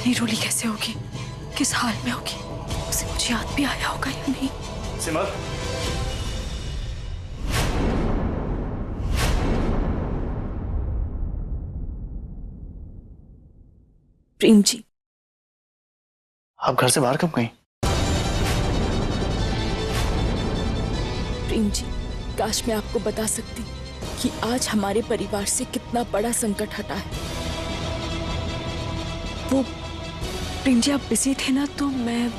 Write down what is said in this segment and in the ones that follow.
जाने रोली कैसे होगी, किस हाल में होगी, उसे मुझे याद भी आया होगा या नहीं। सिमर, प्रेम जी, आप घर से बाहर कब गई? प्रेम जी, काश मैं आपको बता सकती कि आज हमारे परिवार से कितना बड़ा संकट हटा है। वो प्रेम जी, आप बिजी थे ना, तो मैं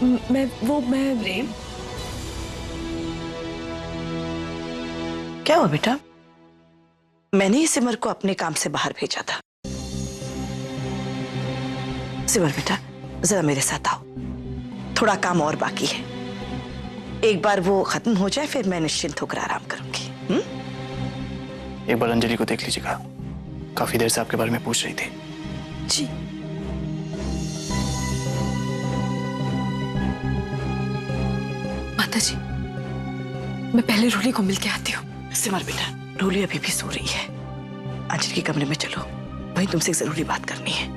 प्रेम, क्या हुआ बेटा? मैंने ही सिमर को अपने काम से बाहर भेजा था। सिमर बेटा, जरा मेरे साथ आओ, थोड़ा काम और बाकी है। एक बार वो खत्म हो जाए फिर मैं निश्चिंत होकर आराम करूंगी। एक बार अंजलि को देख लीजिएगा, काफी देर से आपके बारे में पूछ रही थी। जी। माता जी, मैं पहले रोली को मिल के आती हूँ। सिमर बेटा, रोली अभी भी सो रही है। अंजलि के कमरे में चलो, वहीं तुमसे एक जरूरी बात करनी है।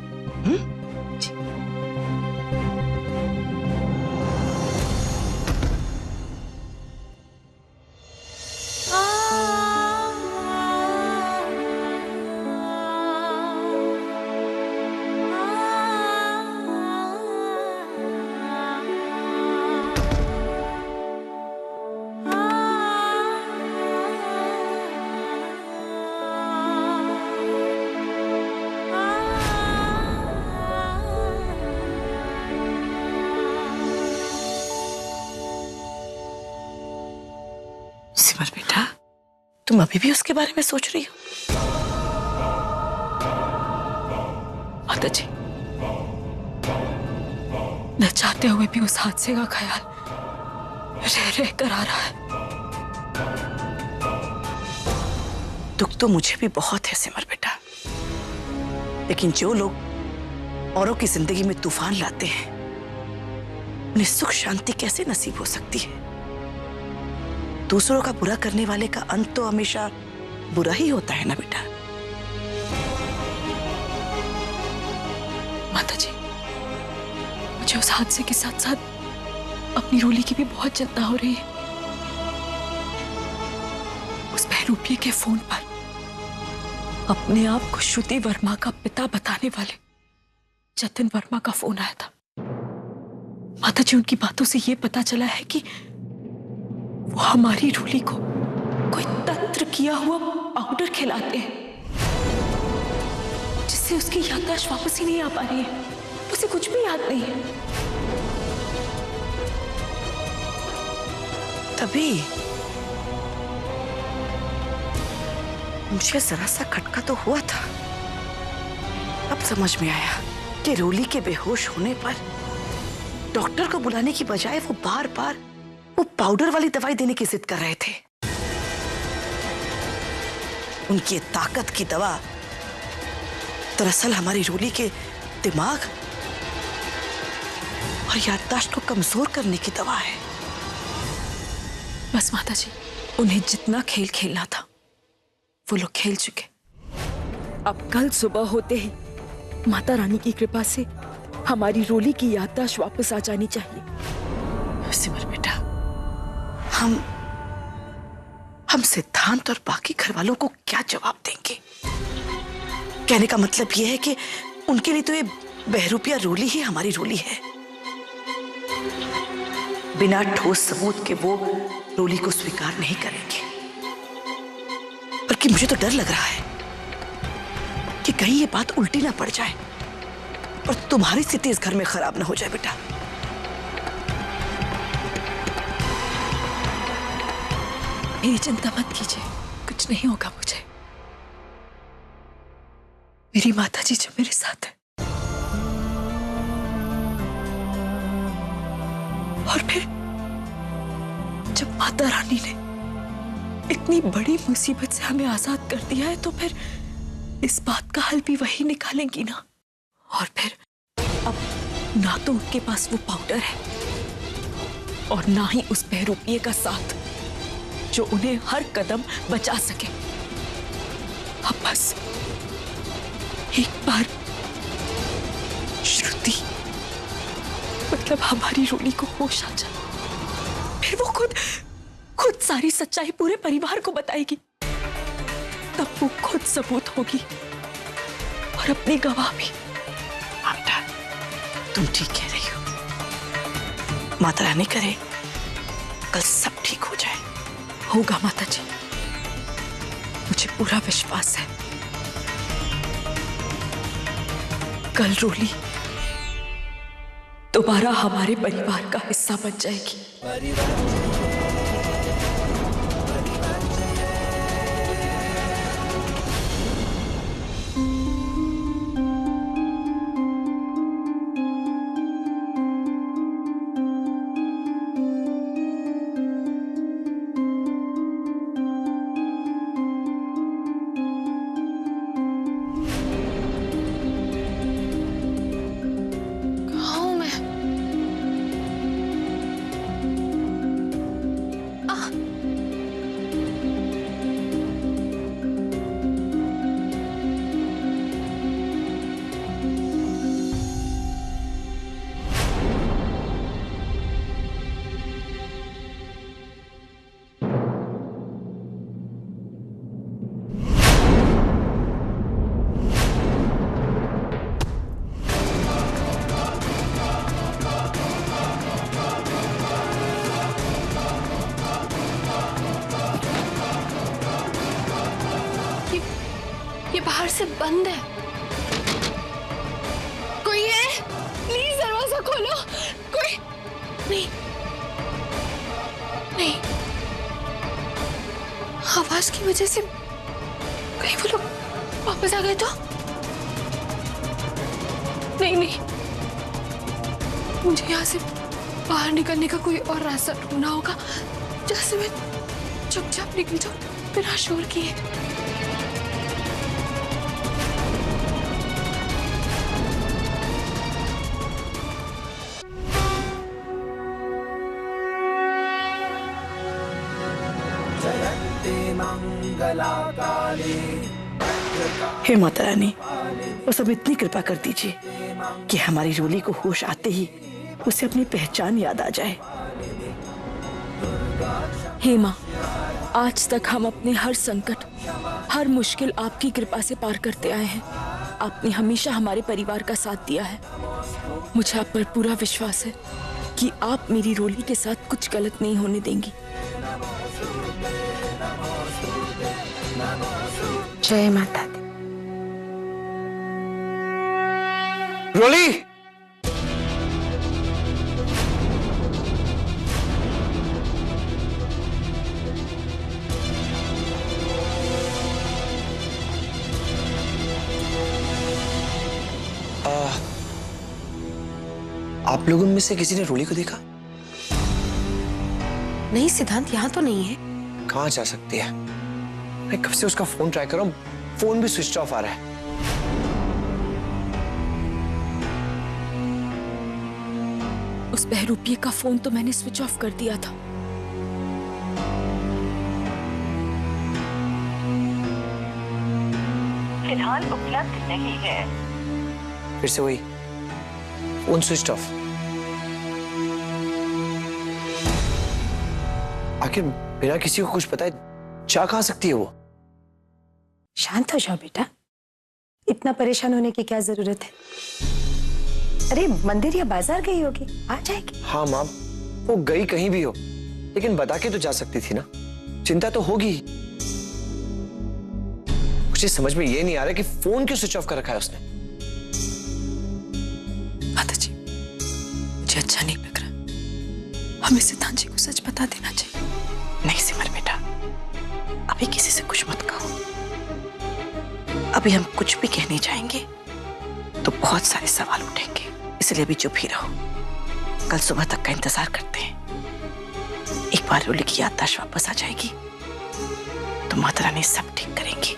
सिमर बेटा, तुम अभी भी उसके बारे में सोच रही हो? माता जी, न चाहते हुए भी उस हादसे का ख्याल रह रह कर आ रहा है। दुख तो मुझे भी बहुत है सिमर बेटा, लेकिन जो लोग औरों की जिंदगी में तूफान लाते हैं, उन्हें सुख शांति कैसे नसीब हो सकती है? दूसरों का बुरा करने वाले का अंत तो हमेशा बुरा ही होता है ना बेटा। माता जी, मुझे उस हादसे के साथ साथ अपनी रोली की भी बहुत चिंता हो रही है। उस बहरूपिये के फोन पर अपने आप को श्रुति वर्मा का पिता बताने वाले जतिन वर्मा का फोन आया था। माता जी, उनकी बातों से यह पता चला है कि वो हमारी रोली को कोई तंत्र किया हुआ पाउडर खिलाते हैं, जिससे उसकी याददाश्त वापस ही नहीं आ पा रही है। उसे कुछ भी याद नहीं है। तभी मुझे जरा सा खटका तो हुआ था। अब समझ में आया कि रोली के बेहोश होने पर डॉक्टर को बुलाने की बजाय वो बार बार वो पाउडर वाली दवाई देने की जिद कर रहे थे। उनकी ताकत की दवा दरअसल हमारी रोली के दिमाग और याददाश्त को कमजोर करने की दवा है। बस माता जी, उन्हें जितना खेल खेलना था वो लोग खेल चुके। अब कल सुबह होते ही माता रानी की कृपा से हमारी रोली की याददाश्त वापस आ जानी चाहिए। सिमर बेटा, हम सिद्धांत और बाकी घर वालों को क्या जवाब देंगे? कहने का मतलब यह है कि उनके लिए तो ये बहरूपिया रोली ही हमारी रोली है। बिना ठोस सबूत के वो रोली को स्वीकार नहीं करेंगे। बल्कि मुझे तो डर लग रहा है कि कहीं ये बात उल्टी ना पड़ जाए और तुम्हारी स्थिति इस घर में खराब ना हो जाए बेटा। मेरी चिंता मत कीजिए, कुछ नहीं होगा मुझे। मेरी माता जी जो मेरे साथ है। और फिर जब माता रानी ने इतनी बड़ी मुसीबत से हमें आजाद कर दिया है, तो फिर इस बात का हल भी वही निकालेंगी ना। और फिर अब ना तो उनके पास वो पाउडर है और ना ही उस बहरूपिये का साथ जो उन्हें हर कदम बचा सके। अब बस एक बार दी मतलब हमारी रोली को होश आ जाए, फिर वो खुद सारी सच्चाई पूरे परिवार को बताएगी। तब वो खुद सबूत होगी और अपनी गवाह भी। हाँ बेटा, तुम ठीक कह रही हो। माता रानी करे कल सब ठीक हो जाए। होगा माता जी, मुझे पूरा विश्वास है। कल रोली दोबारा हमारे परिवार का हिस्सा बन जाएगी। ये बाहर से बंद है। कोई है? प्लीज दरवाजा खोलो। कोई नहीं, नहीं। आवाज की वजह से कहीं वो लोग वापस आ गए तो? नहीं नहीं, मुझे यहाँ से बाहर निकलने का कोई और रास्ता ढूंढना होगा जहाँ से मैं चुपचाप निकल जाऊं बिना शोर किए। हे माता रानी, बस अब इतनी कृपा कर दीजिए कि हमारी रोली को होश आते ही उसे अपनी पहचान याद आ जाए। हे माँ, आज तक हम अपने हर संकट, हर मुश्किल आपकी कृपा से पार करते आए हैं। आपने हमेशा हमारे परिवार का साथ दिया है। मुझे आप पर पूरा विश्वास है कि आप मेरी रोली के साथ कुछ गलत नहीं होने देंगी। जय माता दी। रोली! आप लोगों में से किसी ने रोली को देखा? नहीं सिद्धांत, यहाँ तो नहीं है। कहाँ जा सकती है? मैं कब से उसका फोन ट्राई कर रहा हूँ, फोन भी स्विच ऑफ आ रहा है। उस बहरूपिये का फोन तो मैंने स्विच ऑफ कर दिया था। फिलहाल उपलब्ध नहीं है। फिर से वही फोन स्विच ऑफ। आखिर बिना किसी को कुछ बताए जा कहाँ सकती है वो? शांत हो जाओ बेटा, इतना परेशान होने की क्या जरूरत है? अरे मंदिर या बाजार गई होगी, आ जाएगी। हाँ माँ, वो गई कहीं भी हो, लेकिन बता के तो जा सकती थी ना। चिंता तो होगी। मुझे समझ में ये नहीं आ रहा कि फोन क्यों स्विच ऑफ कर रखा है उसने। माता जी, मुझे अच्छा नहीं लग रहा। हमें सिद्धांत जी को सच बता देना चाहिए। नहीं सिमर बेटा, अभी किसी से कुछ मत कहो। अभी हम कुछ भी कहने जाएंगे तो बहुत सारे सवाल उठेंगे, इसलिए अभी चुप ही रहो। कल सुबह तक का इंतजार करते हैं। एक बार रोली की याददाश्त वापस आ जाएगी तो माता रानी सब ठीक करेंगी।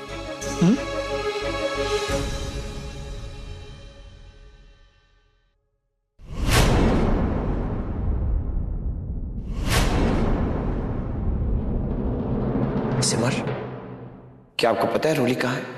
सिमर, क्या आपको पता है रोली कहाँ है?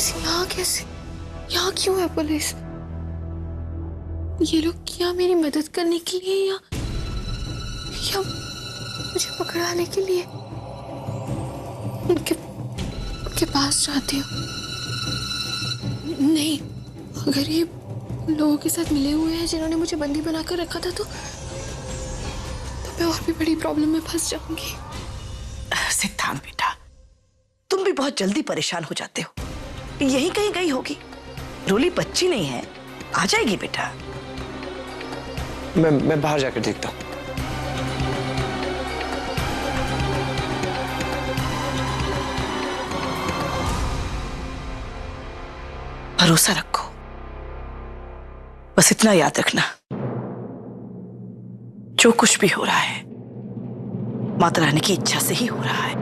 पुलिस यहाँ कैसे? यहाँ क्यों है पुलिस? ये लोग क्या मेरी मदद करने के लिए या मुझे पकड़ाने के लिए? उनके पास जाती हूँ। नहीं, अगर ये लोगों के साथ मिले हुए हैं जिन्होंने मुझे बंदी बनाकर रखा था तो मैं और भी बड़ी प्रॉब्लम में फंस जाऊंगी। सिद्धांत बेटा, तुम भी बहुत जल्दी परेशान हो जाते हो। यही कहीं गई होगी। रोली बच्ची नहीं है, आ जाएगी बेटा। मैं बाहर जाकर देखता हूँ। भरोसा रखो, बस इतना याद रखना, जो कुछ भी हो रहा है माता रानी की इच्छा से ही हो रहा है।